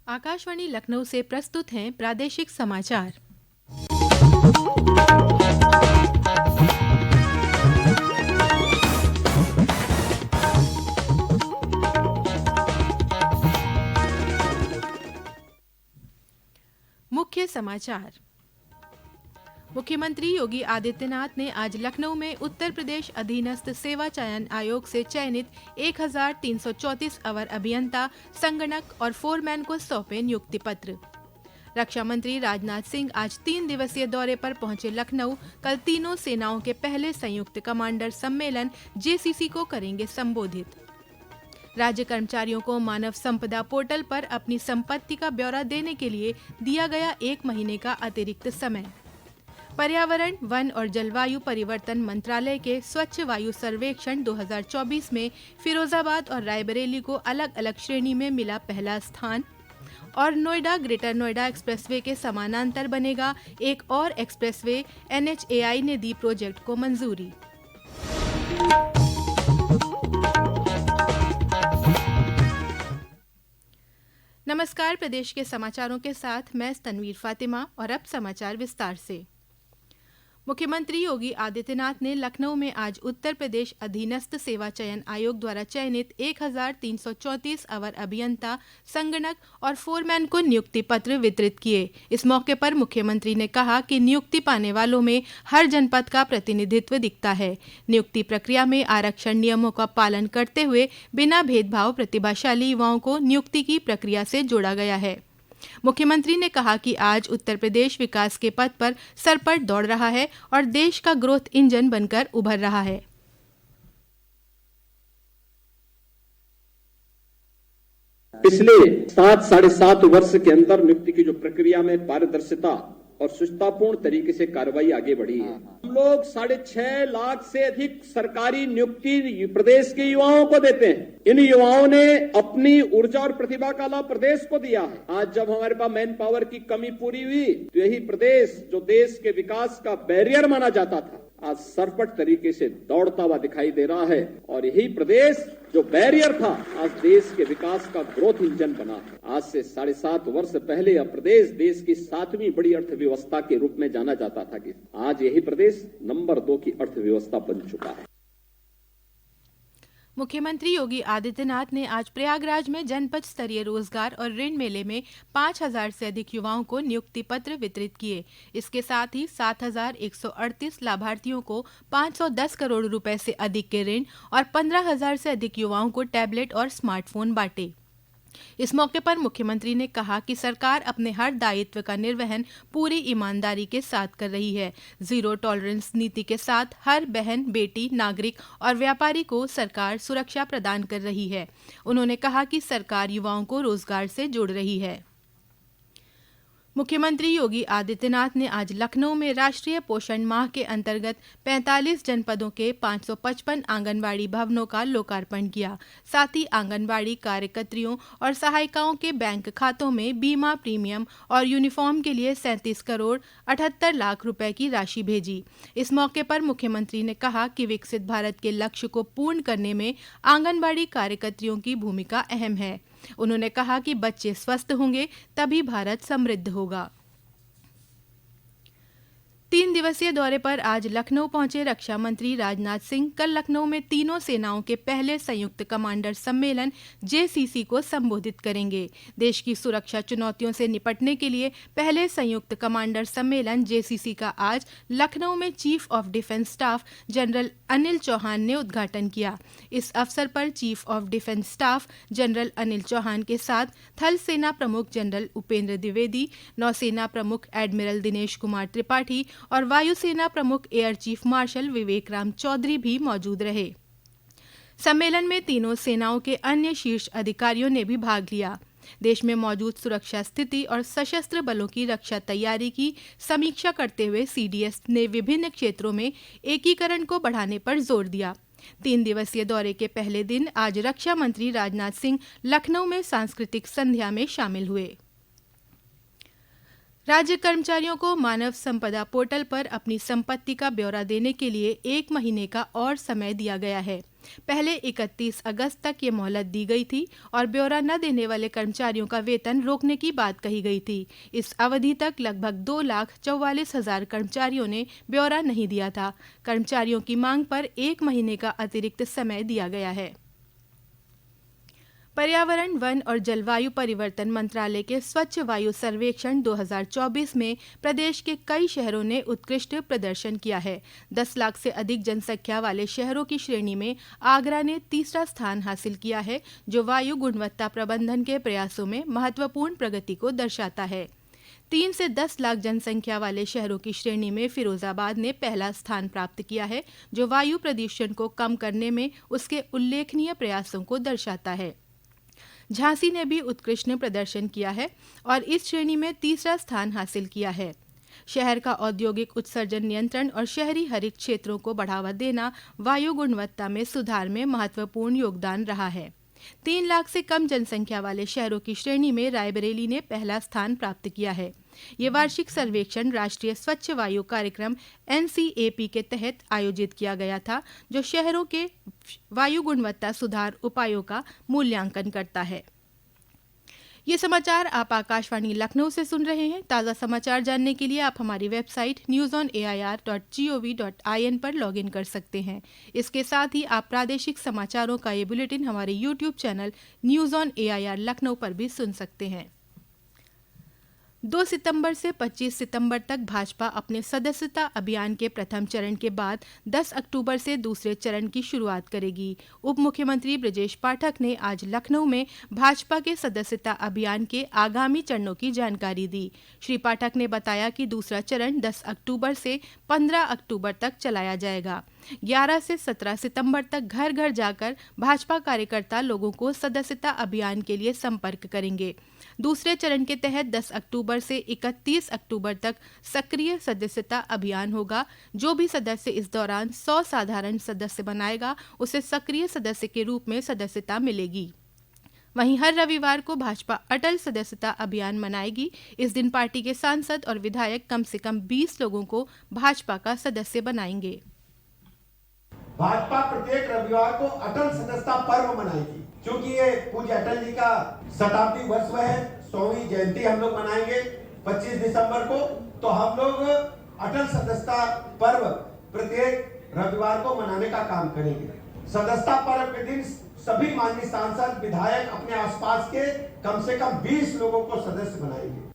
आकाशवाणी लखनऊ से प्रस्तुत हैं प्रादेशिक समाचार। मुख्य समाचार। मुख्यमंत्री योगी आदित्यनाथ ने आज लखनऊ में उत्तर प्रदेश अधीनस्थ सेवा चयन आयोग से चयनित 1334 अवर अभियंता, संगणक और फोरमैन को सौंपे नियुक्ति पत्र। रक्षा मंत्री राजनाथ सिंह आज 3 दिवसीय दौरे पर पहुंचे लखनऊ। कल तीनों सेनाओं के पहले संयुक्त कमांडर सम्मेलन जेसीसी को करेंगे संबोधित। राज्य कर्मचारियों को मानव संपदा पोर्टल पर अपनी संपत्ति का ब्यौरा देने के लिए दिया गया 1 महीने का अतिरिक्त समय। पर्यावरण, वन और जलवायु परिवर्तन मंत्रालय के स्वच्छ वायु सर्वेक्षण 2024 में फिरोजाबाद और रायबरेली को अलग अलग श्रेणी में मिला पहला स्थान। और नोएडा ग्रेटर नोएडा एक्सप्रेसवे के समानांतर बनेगा एक और एक्सप्रेसवे, NHAI ने दी प्रोजेक्ट को मंजूरी। नमस्कार, प्रदेश के समाचारों के साथ मैं तनवीर फातिमा और अब समाचार विस्तार से। मुख्यमंत्री योगी आदित्यनाथ ने लखनऊ में आज उत्तर प्रदेश अधीनस्थ सेवा चयन आयोग द्वारा चयनित 1334 अवर अभियंता, संगणक और फोरमैन को नियुक्ति पत्र वितरित किए। इस मौके पर मुख्यमंत्री ने कहा कि नियुक्ति पाने वालों में हर जनपद का प्रतिनिधित्व दिखता है। नियुक्ति प्रक्रिया में आरक्षण नियमों का पालन करते हुए बिना भेदभाव प्रतिभाशाली युवाओं को नियुक्ति की प्रक्रिया से जोड़ा गया है। मुख्यमंत्री ने कहा कि आज उत्तर प्रदेश विकास के पथ पर सरपट दौड़ रहा है और देश का ग्रोथ इंजन बनकर उभर रहा है। पिछले 7-7.5 वर्ष के अंदर नियुक्ति की जो प्रक्रिया में पारदर्शिता और सुचितापूर्ण तरीके से कार्रवाई आगे बढ़ी है। हम लोग 6.5 लाख से अधिक सरकारी नियुक्ति प्रदेश के युवाओं को देते हैं। इन युवाओं ने अपनी ऊर्जा और प्रतिभा का लाभ प्रदेश को दिया है। आज जब हमारे पास मैन पावर की कमी पूरी हुई तो यही प्रदेश जो देश के विकास का बैरियर माना जाता था, आज सरपट तरीके से दौड़ता हुआ दिखाई दे रहा है। और यही प्रदेश जो बैरियर था, आज देश के विकास का ग्रोथ इंजन बना है। आज से 7.5 वर्ष पहले यह प्रदेश देश की 7वीं बड़ी अर्थव्यवस्था के रूप में जाना जाता था कि आज यही प्रदेश नंबर 2 की अर्थव्यवस्था बन चुका है। मुख्यमंत्री योगी आदित्यनाथ ने आज प्रयागराज में जनपद स्तरीय रोजगार और ऋण मेले में 5000 से अधिक युवाओं को नियुक्ति पत्र वितरित किए। इसके साथ ही 7138 लाभार्थियों को 510 करोड़ रुपए से अधिक के ऋण और 15000 से अधिक युवाओं को टैबलेट और स्मार्टफोन बांटे। इस मौके पर मुख्यमंत्री ने कहा कि सरकार अपने हर दायित्व का निर्वहन पूरी ईमानदारी के साथ कर रही है। जीरो टॉलरेंस नीति के साथ हर बहन, बेटी, नागरिक और व्यापारी को सरकार सुरक्षा प्रदान कर रही है। उन्होंने कहा कि सरकार युवाओं को रोजगार से जोड़ रही है। मुख्यमंत्री योगी आदित्यनाथ ने आज लखनऊ में राष्ट्रीय पोषण माह के अंतर्गत 45 जनपदों के 555 आंगनबाड़ी भवनों का लोकार्पण किया। साथ ही आंगनबाड़ी कार्यकर्त्रियों और सहायिकाओं के बैंक खातों में बीमा प्रीमियम और यूनिफॉर्म के लिए 37 करोड़ 78 लाख रुपए की राशि भेजी। इस मौके पर मुख्यमंत्री ने कहा कि विकसित भारत के लक्ष्य को पूर्ण करने में आंगनबाड़ी कार्यकर्त्रियों की भूमिका अहम है। उन्होंने कहा कि बच्चे स्वस्थ होंगे तभी भारत समृद्ध होगा। 3 दिवसीय दौरे पर आज लखनऊ पहुंचे रक्षा मंत्री राजनाथ सिंह कल लखनऊ में तीनों सेनाओं के पहले संयुक्त कमांडर सम्मेलन जेसीसी को संबोधित करेंगे। देश की सुरक्षा चुनौतियों से निपटने के लिए पहले संयुक्त कमांडर सम्मेलन जेसीसी का आज लखनऊ में chief of defence staff general Anil Chauhan ने उद्घाटन किया। इस अवसर पर chief of defence staff general Anil Chauhan के साथ थल सेना प्रमुख जनरल उपेंद्र द्विवेदी, नौसेना प्रमुख एडमिरल दिनेश कुमार त्रिपाठी और वायुसेना प्रमुख एयर चीफ मार्शल विवेक राम चौधरी भी मौजूद रहे। सम्मेलन में तीनों सेनाओं के अन्य शीर्ष अधिकारियों ने भी भाग लिया। देश में मौजूद सुरक्षा स्थिति और सशस्त्र बलों की रक्षा तैयारी की समीक्षा करते हुए सीडीएस ने विभिन्न क्षेत्रों में एकीकरण को बढ़ाने पर जोर दिया। 3 दिवसीय दौरे के पहले दिन आज रक्षा मंत्री राजनाथ सिंह लखनऊ में सांस्कृतिक संध्या में शामिल हुए। राज्य कर्मचारियों को मानव संपदा पोर्टल पर अपनी संपत्ति का ब्यौरा देने के लिए 1 महीने का और समय दिया गया है। पहले 31 अगस्त तक ये मोहलत दी गई थी और ब्यौरा न देने वाले कर्मचारियों का वेतन रोकने की बात कही गई थी। इस अवधि तक लगभग 2,44,000 कर्मचारियों ने ब्यौरा नहीं दिया था। कर्मचारियों की मांग पर 1 महीने का अतिरिक्त समय दिया गया है। पर्यावरण, वन और जलवायु परिवर्तन मंत्रालय के स्वच्छ वायु सर्वेक्षण 2024 में प्रदेश के कई शहरों ने उत्कृष्ट प्रदर्शन किया है। 10 लाख से अधिक जनसंख्या वाले शहरों की श्रेणी में आगरा ने तीसरा स्थान हासिल किया है, जो वायु गुणवत्ता प्रबंधन के प्रयासों में महत्वपूर्ण प्रगति को दर्शाता है। 3 से 10 लाख जनसंख्या वाले शहरों की श्रेणी में फिरोजाबाद ने पहला स्थान प्राप्त किया है, जो वायु प्रदूषण को कम करने में उसके उल्लेखनीय प्रयासों को दर्शाता है। झांसी ने भी उत्कृष्ट प्रदर्शन किया है और इस श्रेणी में तीसरा स्थान हासिल किया है। शहर का औद्योगिक उत्सर्जन नियंत्रण और शहरी हरित क्षेत्रों को बढ़ावा देना वायु गुणवत्ता में सुधार में महत्वपूर्ण योगदान रहा है। 3 लाख से कम जनसंख्या वाले शहरों की श्रेणी में रायबरेली ने पहला स्थान प्राप्त किया है। ये वार्षिक सर्वेक्षण राष्ट्रीय स्वच्छ वायु कार्यक्रम NCAP के तहत आयोजित किया गया था, जो शहरों के वायु गुणवत्ता सुधार उपायों का मूल्यांकन करता है। ये समाचार आप आकाशवाणी लखनऊ से सुन रहे हैं। ताज़ा समाचार जानने के लिए आप हमारी वेबसाइट newsonair.gov.in पर लॉगिन कर सकते हैं। इसके साथ ही आप प्रादेशिक समाचारों का ये बुलेटिन हमारे YouTube channel news on AIR Lucknow पर भी सुन सकते हैं। 2 सितंबर से 25 सितंबर तक भाजपा अपने सदस्यता अभियान के प्रथम चरण के बाद 10 अक्टूबर से दूसरे चरण की शुरुआत करेगी। उप मुख्यमंत्री ब्रजेश पाठक ने आज लखनऊ में भाजपा के सदस्यता अभियान के आगामी चरणों की जानकारी दी। श्री पाठक ने बताया कि दूसरा चरण 10 अक्टूबर से 15 अक्टूबर तक चलाया जाएगा। 11 से 17 सितंबर तक घर घर जाकर भाजपा कार्यकर्ता लोगों को सदस्यता अभियान के लिए संपर्क करेंगे। दूसरे चरण के तहत 10 अक्टूबर से 31 अक्टूबर तक सक्रिय सदस्यता अभियान होगा। जो भी सदस्य इस दौरान 100 साधारण सदस्य बनाएगा, उसे सक्रिय सदस्य के रूप में सदस्यता मिलेगी। वहीं हर रविवार को भाजपा अटल सदस्यता अभियान मनाएगी। इस दिन पार्टी के सांसद और विधायक कम से कम 20 लोगों को भाजपा का सदस्य बनाएंगे। भाजपा प्रत्येक रविवार को अटल सदस्यता पर्व मनाएगी, क्योंकि ये पूज्य अटल जी का शताब्दी वर्ष है। 100वीं जयंती हम लोग मनाएंगे 25 दिसंबर को। तो हम लोग अटल सदस्यता पर्व प्रत्येक रविवार को मनाने का काम करेंगे। सदस्यता पर्व के दिन सभी माननीय सांसद, विधायक अपने आसपास के कम से कम 20 लोगों को सदस्य बनाएंगे।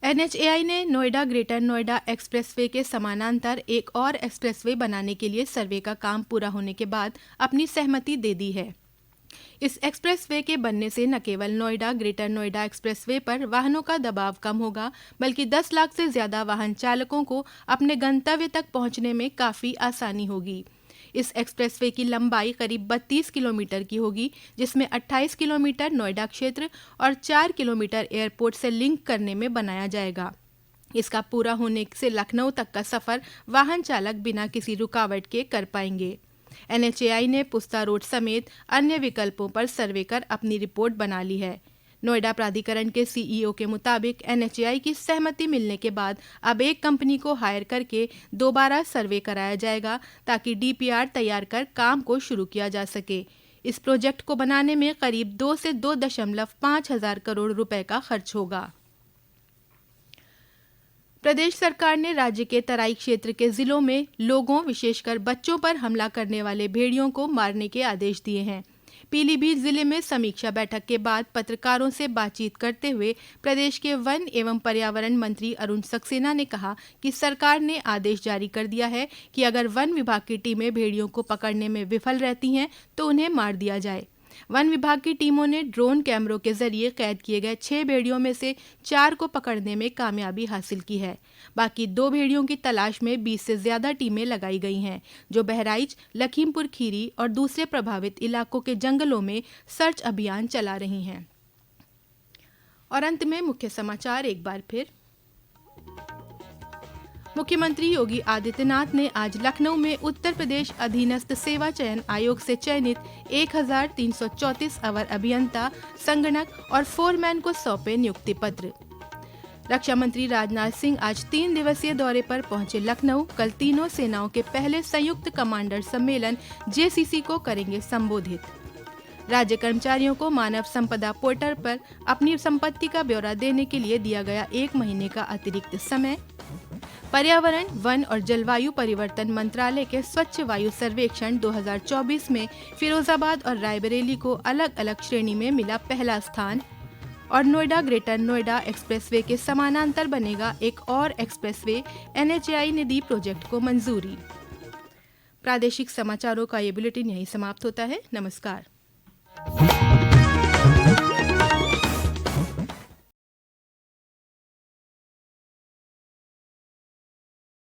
NHAI ने नोएडा ग्रेटर नोएडा एक्सप्रेसवे के समानांतर एक और एक्सप्रेसवे बनाने के लिए सर्वे का काम पूरा होने के बाद अपनी सहमति दे दी है। इस एक्सप्रेसवे के बनने से न केवल नोएडा ग्रेटर नोएडा एक्सप्रेसवे पर वाहनों का दबाव कम होगा, बल्कि 10 लाख से ज्यादा वाहन चालकों को अपने गंतव्य तक पहुंचने में काफी आसानी होगी। इस एक्सप्रेसवे की लंबाई करीब 32 किलोमीटर की होगी, जिसमें 28 किलोमीटर नोएडा क्षेत्र और 4 किलोमीटर एयरपोर्ट से लिंक करने में बनाया जाएगा। इसका पूरा होने से लखनऊ तक का सफर वाहन चालक बिना किसी रुकावट के कर पाएंगे। NHAI ने पुस्ता रोड समेत अन्य विकल्पों पर सर्वे कर अपनी रिपोर्ट बना ली है। नोएडा प्राधिकरण के CEO के मुताबिक NHAI की सहमति मिलने के बाद अब एक कंपनी को हायर करके दोबारा सर्वे कराया जाएगा, ताकि DPR तैयार कर काम को शुरू किया जा सके। इस प्रोजेक्ट को बनाने में करीब 2 से 2.5 हजार करोड़ रुपए का खर्च होगा। प्रदेश सरकार ने राज्य के तराई क्षेत्र के जिलों में लोगों, विशेषकर बच्चों पर हमला करने वाले भेड़ियों को मारने के आदेश दिए हैं। पीलीभीत जिले में समीक्षा बैठक के बाद पत्रकारों से बातचीत करते हुए प्रदेश के वन एवं पर्यावरण मंत्री अरुण सक्सेना ने कहा कि सरकार ने आदेश जारी कर दिया है कि अगर वन विभाग की टीमें भेड़ियों को पकड़ने में विफल रहती हैं तो उन्हें मार दिया जाए। वन विभाग की टीमों ने ड्रोन कैमरों के जरिए कैद किए गए 6 भेड़ियों में से 4 को पकड़ने में कामयाबी हासिल की है। बाकी 2 भेड़ियों की तलाश में 20 से ज्यादा टीमें लगाई गई हैं, जो बहराइच, लखीमपुर खीरी और दूसरे प्रभावित इलाकों के जंगलों में सर्च अभियान चला रही हैं। और अंत में मुख्य समाचार एक बार फिर। मुख्यमंत्री योगी आदित्यनाथ ने आज लखनऊ में उत्तर प्रदेश अधीनस्थ सेवा चयन आयोग से चयनित 1334 अवर अभियंता, संगणक और फोरमैन को सौंपे नियुक्ति पत्र। रक्षा मंत्री राजनाथ सिंह आज 3 दिवसीय दौरे पर पहुंचे लखनऊ। कल तीनों सेनाओं के पहले संयुक्त कमांडर सम्मेलन जेसीसी को करेंगे संबोधित। राज्य कर्मचारियों को मानव संपदा पोर्टल पर अपनी संपत्ति का ब्यौरा देने के लिए दिया गया 1 महीने का अतिरिक्त समय। पर्यावरण, वन और जलवायु परिवर्तन मंत्रालय के स्वच्छ वायु सर्वेक्षण 2024 में फिरोजाबाद और रायबरेली को अलग अलग श्रेणी में मिला पहला स्थान। और नोएडा ग्रेटर नोएडा एक्सप्रेसवे के समानांतर बनेगा एक और एक्सप्रेसवे, NHAI ने दी प्रोजेक्ट को मंजूरी। प्रादेशिक समाचारों का ये बुलेटिन यहीं समाप्त होता है। नमस्कार।